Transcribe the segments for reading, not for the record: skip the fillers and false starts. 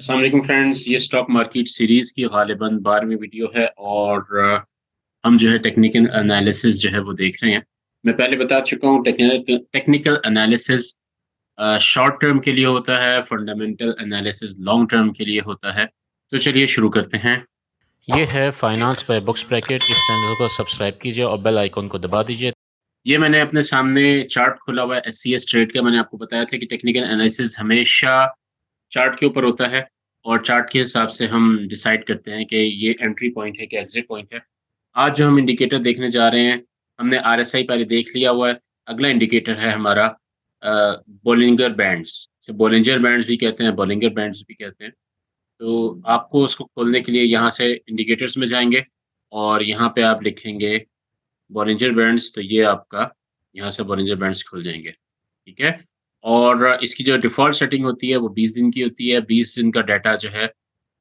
अस्सलाम वालेकुम फ्रेंड्स, ये स्टॉक मार्केट सीरीज़ की ग़ालिबन 12वीं वीडियो है और हम जो है टेक्निकल एनालिसिस जो है वो देख रहे हैं। मैं पहले बता चुका हूँ technical technical analysis short term के लिए होता है, फंडामेंटल एनालिसिस लॉन्ग टर्म के लिए होता है। तो चलिए शुरू करते हैं। ये है फाइनेंस बाय बुक्स ब्रैकेट। इस चैनल को सब्सक्राइब कीजिए और बेल आइकन को दबा दीजिए। ये मैंने अपने सामने चार्ट खोला हुआ है एससीएस ट्रेड का। मैंने आपको बताया था कि टेक्निकल एनालिसिस हमेशा चार्ट के ऊपर होता है और चार्ट के हिसाब से हम डिसाइड करते हैं कि ये एंट्री पॉइंट है कि एग्जिट पॉइंट है। आज जो हम इंडिकेटर देखने जा रहे हैं, हमने आरएसआई पहले देख लिया हुआ है। अगला इंडिकेटर है हमारा बोलिंगर बैंड्स। इसे बोलिंजर बैंड्स भी कहते हैं, बोलिंगर बैंड्स भी कहते हैं। तो आपको उसको खोलने के लिए यहाँ से इंडिकेटर्स में जाएँगे और यहाँ पे आप लिखेंगे बोलिंजर बैंड्स, तो ये आपका यहाँ से बोलिंजर बैंड्स खुल जाएँगे, ठीक है? और इसकी जो डिफ़ॉल्ट सेटिंग होती है वो 20 दिन की होती है। 20 दिन का डाटा जो है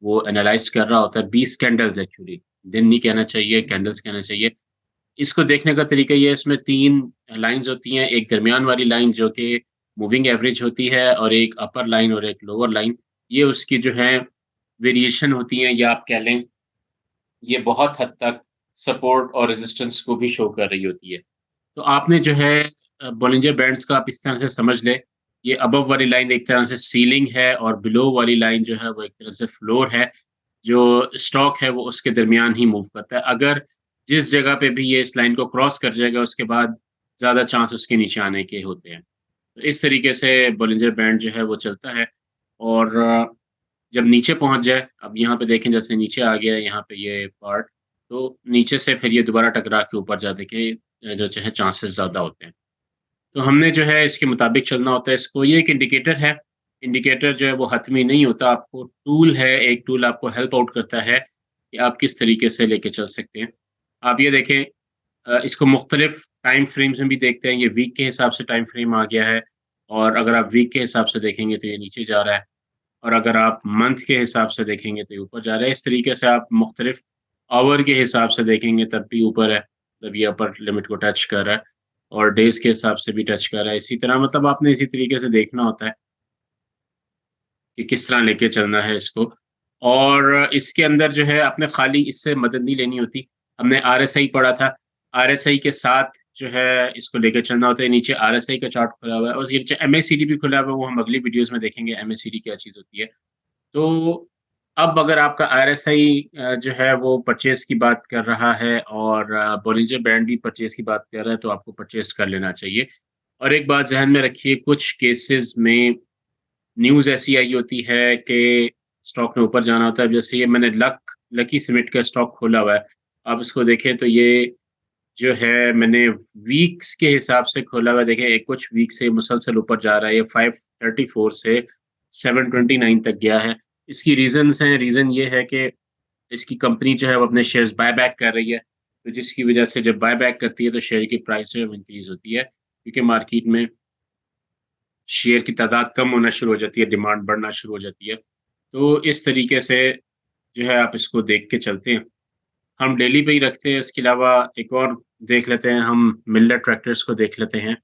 वो एनालाइज़ कर रहा होता है। 20 कैंडल्स एक्चुअली, दिन नहीं कहना चाहिए, कैंडल्स कहना चाहिए। इसको देखने का तरीका ये है, इसमें 3 लाइन्स होती हैं। एक दरमियान वाली लाइन जो कि मूविंग एवरेज होती है और एक अपर लाइन और एक लोअर लाइन। ये उसकी जो है वेरिएशन होती हैं या आप कह लें ये बहुत हद तक सपोर्ट और रेजिस्टेंस को भी शो कर रही होती है। तो आपने जो है बोलिंजर बैंड्स को आप इस तरह से समझ लें, ये अबव वाली लाइन एक तरह से सीलिंग है और बिलो वाली लाइन जो है वो एक तरह से फ्लोर है। जो स्टॉक है वो उसके दरमियान ही मूव करता है। अगर जिस जगह पे भी ये इस लाइन को क्रॉस कर जाएगा उसके बाद ज़्यादा चांस उसके नीचे आने के होते हैं। तो इस तरीके से बोलिंजर बैंड जो है वो चलता है और जब नीचे पहुँच जाए, अब यहाँ पे देखें जैसे नीचे आ गया है यहाँ पे ये पार्ट, तो नीचे से फिर ये दोबारा टकरा के ऊपर जाने के जो है चांसेस ज़्यादा होते हैं। तो हमने जो है इसके मुताबिक चलना होता है इसको। ये एक इंडिकेटर है। इंडिकेटर जो है वो हतमी नहीं होता, आपको टूल है, एक टूल आपको हेल्प आउट करता है कि आप किस तरीके से लेके चल सकते हैं। आप ये देखें इसको मुख्तलिफ टाइम फ्रेम्स में भी देखते हैं। ये वीक के हिसाब से टाइम फ्रेम आ गया है और अगर आप वीक के हिसाब से देखेंगे तो ये नीचे जा रहा है और अगर आप मंथ के हिसाब से देखेंगे तो ये ऊपर जा रहा है। इस तरीके से आप मुख्तलिफ आवर के हिसाब से देखेंगे तब भी ऊपर है, तब ये अपर लिमिट को टच कर रहा है और डेज़ के हिसाब से भी टच कर रहा है। इसी तरह मतलब आपने इसी तरीके से देखना होता है कि किस तरह लेके चलना है इसको। और इसके अंदर जो है आपने खाली इससे मदद नहीं लेनी होती। हमने आरएसआई पढ़ा था, आरएसआई के साथ जो है इसको लेके चलना होता है। नीचे आरएसआई का चार्ट खुला हुआ है और उसके नीचे एमएसीडी भी खुला हुआ है, वो हम अगली वीडियोज़ में देखेंगे एमएसीडी क्या चीज़ होती है। तो अब अगर आपका आरएसआई जो है वो परचेज़ की बात कर रहा है और बोलिंजर बैंड भी परचेज़ की बात कर रहा है तो आपको परचेज़ कर लेना चाहिए। और एक बात ज़हन में रखिए, कुछ केसेज़ में न्यूज़ ऐसी आई होती है कि स्टॉक ने ऊपर जाना होता है। जैसे ये मैंने लकी सीमेंट का स्टॉक खोला हुआ है। आप इसको देखें तो ये जो है मैंने वीक्स के हिसाब से खोला हुआ है। देखें एक कुछ वीक से मुसलसल ऊपर जा रहा है। ये 534 से 729 तक गया है। इसकी रीज़न्स हैं, रीज़न ये है कि इसकी कंपनी जो है वो अपने शेयर्स बाय बैक कर रही है। तो जिसकी वज़ह से जब बाय बैक करती है तो शेयर की प्राइस जो है वो इंक्रीज़ होती है। क्योंकि मार्केट में शेयर की तादाद कम होना शुरू हो जाती है, डिमांड बढ़ना शुरू हो जाती है। तो इस तरीके से जो है आप इसको देख के चलते हैं। हम डेली पे ही रखते हैं, इसके अलावा एक और देख लेते हैं, हम मिलर ट्रैक्टर्स को देख लेते हैं।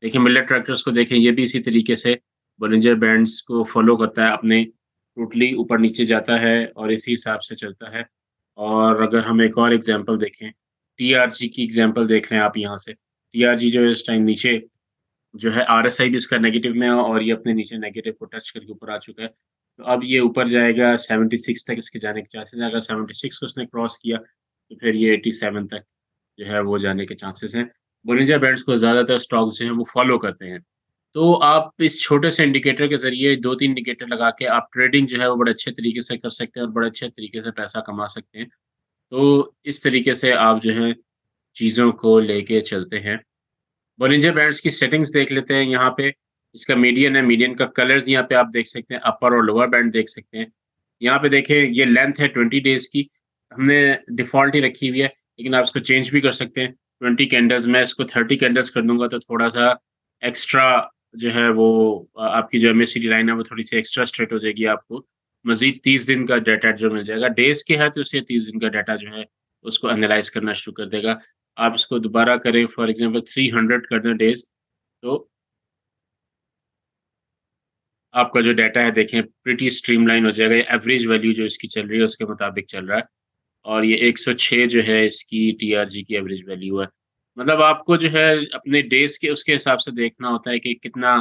देखिए मिलर ट्रैक्टर्स को देखें, ये भी इसी तरीके से बोलिंजर बैंड्स को फ़ॉलो करता है, अपने टोटली ऊपर-नीचे जाता है और इसी हिसाब से चलता है। और अगर हम एक और एग्ज़ाम्पल देखें, टीआरजी की एग्ज़ाम्पल देख रहे हैं आप यहाँ से। टीआरजी जो है इस टाइम नीचे जो है आरएसआई भी इसका नेगेटिव में है और ये अपने नीचे नेगेटिव को टच करके ऊपर आ चुका है। तो अब ये ऊपर जाएगा 76 तक इसके जाने के चांसेस हैं। अगर 76 को इसने क्रॉस किया, तो फिर ये 87 तक जो है वो जाने के चांसेस हैं। बोलिंजर बैंड्स को ज़्यादातर स्टॉक्स जो हैं वो फ़ॉलो करते हैं। तो आप इस छोटे से इंडिकेटर के ज़रिए 2-3 इंडिकेटर लगा के आप ट्रेडिंग जो है वो बड़े अच्छे तरीके से कर सकते हैं और बड़े अच्छे तरीके से पैसा कमा सकते हैं। तो इस तरीके से आप जो है चीज़ों को लेके चलते हैं। बॉलिंजर बैंड्स की सेटिंग्स देख लेते हैं यहाँ पे। इसका मीडियन है, मीडियन का कलर्स यहाँ पे आप देख सकते हैं, अपर और लोअर बैंड देख सकते हैं। यहाँ पे देखें ये लेंथ है 20 डेज़ की, हमने डिफ़ॉल्ट ही रखी हुई है, लेकिन आप इसको चेंज भी कर सकते हैं। 20 कैंडल्स मैं इसको 30 कैंडल्स कर दूँगा तो थोड़ा-सा एक्स्ट्रा जो है वो आपकी जो एमएसीडी लाइन है वो थोड़ी-सी एक्स्ट्रा स्ट्रेट हो जाएगी आपको। मज़ीद 30 दिन का डाटा जो मिल जाएगा। डेज़ के है तो उससे 30 दिन का डाटा जो है उसको एनालाइज़ करना शुरू कर देगा। आप इसको दोबारा करें फॉर एग्ज़ाम्पल 300 कर दें डेज़ तो आपका जो डाटा है देखें प्रीटी स्ट्रीमलाइन हो जाएगा, एवरेज वैल्यू जो इसकी चल रही है उसके मुताबिक चल रहा है और ये 106 जो है इसकी टीआरजी की एवरेज वैल्यू है। मतलब आपको जो है अपने डेज़ के उसके हिसाब से देखना होता है कि कितना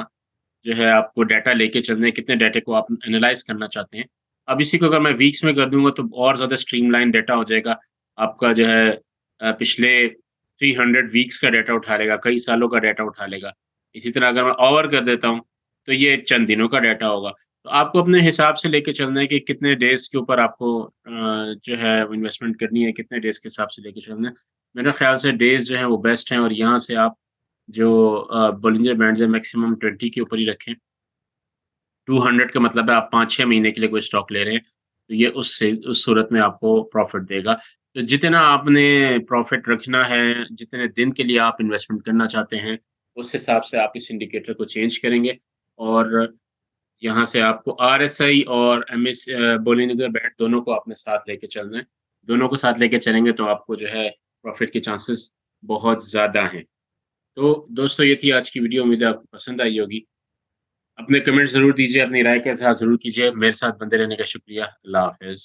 जो है आपको डाटा लेके चलना है, कितने डाटे को आप एनालाइज़ करना चाहते हैं। अब इसी को अगर मैं वीक्स में कर दूँगा तो और ज़्यादा स्ट्रीमलाइन डाटा हो जाएगा। आपका जो है पिछले 300 वीक्स का डाटा उठा लेगा, कई सालों का डाटा उठा लेगा। इसी तरह अगर मैं ओवर कर देता हूँ, तो ये चंद दिनों का डाटा होगा। तो आपको अपने हिसाब से लेके चलना है कि कितने डेज़ के ऊपर आपको जो है इन्वेस्टमेंट करनी है, कितने डेज़ के हिसाब से लेके चलना है। मेरे ख़्याल से डेज़ जो हैं वो बेस्ट हैं और यहाँ से आप जो बोलिंजर बैंड्स है मैक्सिमम 20 के ऊपर ही रखें। 200 का मतलब है आप 5-6 महीने के लिए कोई स्टॉक ले रहे हैं, तो ये उस सूरत में आपको प्रॉफ़िट देगा। तो जितना आपने प्रॉफ़िट रखना है, जितने दिन के लिए आप इन्वेस्टमेंट करना चाहते हैं, उस हिसाब से आप इस इंडिकेटर को चेंज करेंगे और यहाँ से आपको आरएसआई और बोलिंजर बैंड दोनों को अपने साथ लेके चलना है। दोनों को साथ लेके चलेंगे तो आपको जो है प्रॉफ़िट के चांसेस बहुत ज़्यादा हैं। तो दोस्तों ये थी आज की वीडियो, उम्मीद है आपको पसंद आई होगी। अपने कमेंट ज़रूर दीजिए, अपनी राय का इज़हार ज़रूर कीजिए। मेरे साथ बने रहने का शुक्रिया। अल्लाह हाफ़िज़।